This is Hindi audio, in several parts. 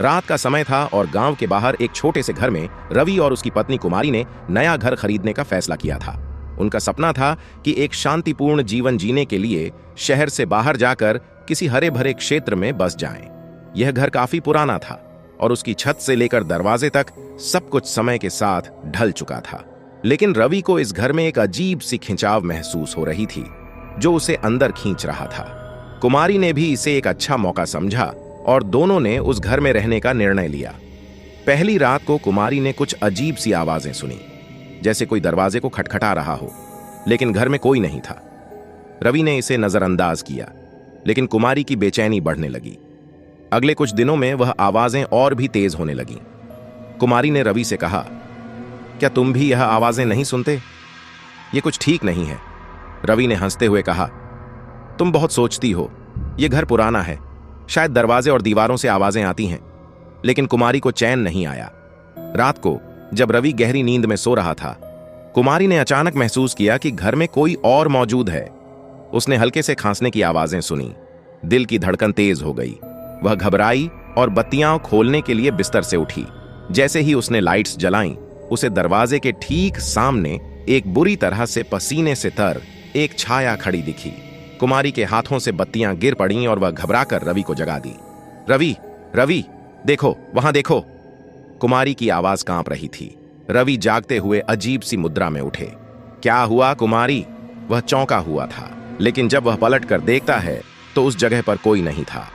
रात का समय था और गांव के बाहर एक छोटे से घर में रवि और उसकी पत्नी कुमारी ने नया घर खरीदने का फैसला किया था। उनका सपना था कि एक शांतिपूर्ण जीवन जीने के लिए शहर से बाहर जाकर किसी हरे भरे क्षेत्र में बस जाएं। यह घर काफी पुराना था और उसकी छत से लेकर दरवाजे तक सब कुछ समय के साथ ढल चुका था। लेकिन रवि को इस घर में एक अजीब सी खिंचाव महसूस हो रही थी जो उसे अंदर खींच रहा था। कुमारी ने भी इसे एक अच्छा मौका समझा और दोनों ने उस घर में रहने का निर्णय लिया। पहली रात को कुमारी ने कुछ अजीब सी आवाजें सुनी, जैसे कोई दरवाजे को खटखटा रहा हो, लेकिन घर में कोई नहीं था। रवि ने इसे नजरअंदाज किया, लेकिन कुमारी की बेचैनी बढ़ने लगी। अगले कुछ दिनों में वह आवाजें और भी तेज होने लगीं। कुमारी ने रवि से कहा, क्या तुम भी यह आवाजें नहीं सुनते? ये कुछ ठीक नहीं है। रवि ने हंसते हुए कहा, तुम बहुत सोचती हो, यह घर पुराना है, शायद दरवाजे और दीवारों से आवाजें आती हैं। लेकिन कुमारी को चैन नहीं आया। रात को जब रवि गहरी नींद में सो रहा था, कुमारी ने अचानक महसूस किया कि घर में कोई और मौजूद है। उसने हल्के से खांसने की आवाजें सुनी। दिल की धड़कन तेज हो गई। वह घबराई और बत्तियां खोलने के लिए बिस्तर से उठी। जैसे ही उसने लाइट्स जलाईं, उसे दरवाजे के ठीक सामने एक बुरी तरह से पसीने से तर एक छाया खड़ी दिखी। कुमारी के हाथों से बत्तियां गिर पड़ीं और वह घबराकर रवि को जगा दी। रवि, रवि, देखो, वहां देखो। कुमारी की आवाज कांप रही थी। रवि जागते हुए अजीब सी मुद्रा में उठे। क्या हुआ कुमारी? वह चौंका हुआ था, लेकिन जब वह पलट कर देखता है तो उस जगह पर कोई नहीं था।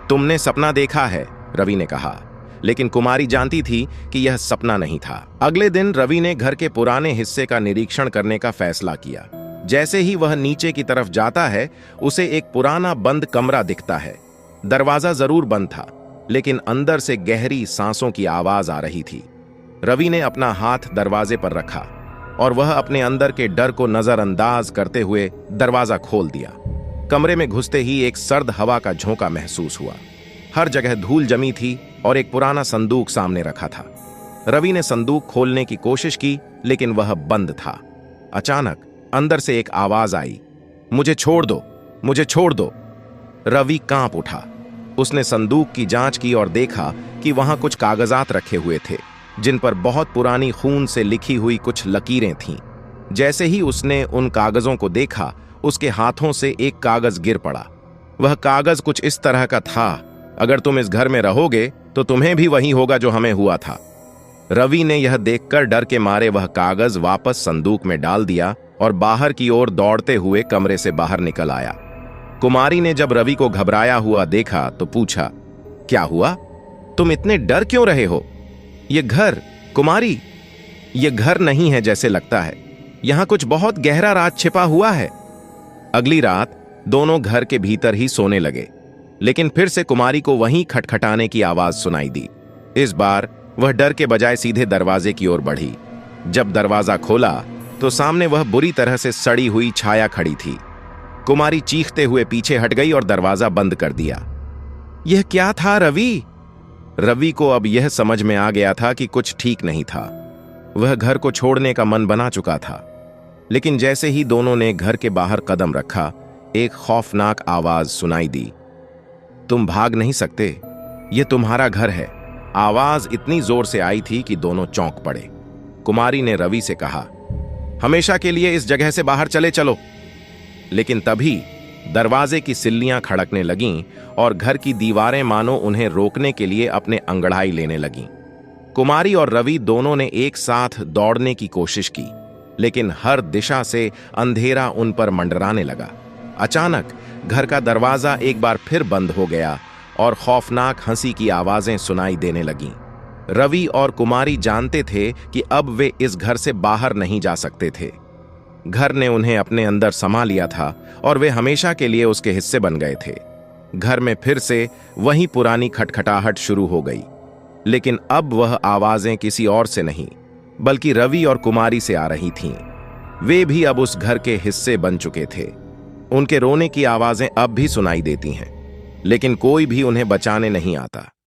तुमने सपना देखा है, रवि ने कहा, लेकिन कुमारी जानती थी कि यह सपना नहीं था। अगले दिन रवि ने घर के पुराने हिस्से का निरीक्षण करने का फैसला किया। जैसे ही वह नीचे की तरफ जाता है, उसे एक पुराना बंद कमरा दिखता है। दरवाजा जरूर बंद था, लेकिन अंदर से गहरी सांसों की आवाज आ रही थी। रवि ने अपना हाथ दरवाजे पर रखा और वह अपने अंदर के डर को नजरअंदाज करते हुए दरवाजा खोल दिया। कमरे में घुसते ही एक सर्द हवा का झोंका महसूस हुआ। हर जगह धूल जमी थी और एक पुराना संदूक सामने रखा था। रवि ने संदूक खोलने की कोशिश की, लेकिन वह बंद था। अचानक अंदर से एक आवाज आई, मुझे छोड़ दो, मुझे छोड़ दो। रवि कांप उठा। उसने संदूक की जांच की और देखा कि वहां कुछ कागजात रखे हुए थे, जिन पर बहुत पुरानी खून से लिखी हुई कुछ लकीरें थीं। जैसे ही उसने उन कागजों को देखा, उसके हाथों से एक कागज गिर पड़ा। वह कागज कुछ इस तरह का था, अगर तुम इस घर में रहोगे तो तुम्हें भी वही होगा जो हमें हुआ था। रवि ने यह देखकर डर के मारे वह कागज वापस संदूक में डाल दिया और बाहर की ओर दौड़ते हुए कमरे से बाहर निकल आया। कुमारी ने जब रवि को घबराया हुआ देखा तो पूछा, क्या हुआ? तुम इतने डर क्यों रहे हो? यह घर, कुमारी, यह घर नहीं है जैसे लगता है। यहां कुछ बहुत गहरा राज छिपा हुआ है। अगली रात दोनों घर के भीतर ही सोने लगे, लेकिन फिर से कुमारी को वहीं खटखटाने की आवाज सुनाई दी। इस बार वह डर के बजाय सीधे दरवाजे की ओर बढ़ी। जब दरवाजा खोला तो सामने वह बुरी तरह से सड़ी हुई छाया खड़ी थी। कुमारी चीखते हुए पीछे हट गई और दरवाजा बंद कर दिया। यह क्या था रवि? रवि को अब यह समझ में आ गया था कि कुछ ठीक नहीं था। वह घर को छोड़ने का मन बना चुका था, लेकिन जैसे ही दोनों ने घर के बाहर कदम रखा, एक खौफनाक आवाज सुनाई दी, तुम भाग नहीं सकते, यह तुम्हारा घर है। आवाज इतनी जोर से आई थी कि दोनों चौंक पड़े। कुमारी ने रवि से कहा, हमेशा के लिए इस जगह से बाहर चले चलो। लेकिन तभी दरवाजे की सिल्लियां खड़कने लगीं और घर की दीवारें मानो उन्हें रोकने के लिए अपने अंगड़ाई लेने लगीं। कुमारी और रवि दोनों ने एक साथ दौड़ने की कोशिश की, लेकिन हर दिशा से अंधेरा उन पर मंडराने लगा। अचानक घर का दरवाजा एक बार फिर बंद हो गया और खौफनाक हंसी की आवाजें सुनाई देने लगीं। रवि और कुमारी जानते थे कि अब वे इस घर से बाहर नहीं जा सकते थे। घर ने उन्हें अपने अंदर समा लिया था और वे हमेशा के लिए उसके हिस्से बन गए थे। घर में फिर से वही पुरानी खटखटाहट शुरू हो गई, लेकिन अब वह आवाजें किसी और से नहीं, बल्कि रवि और कुमारी से आ रही थीं। वे भी अब उस घर के हिस्से बन चुके थे। उनके रोने की आवाजें अब भी सुनाई देती हैं, लेकिन कोई भी उन्हें बचाने नहीं आता।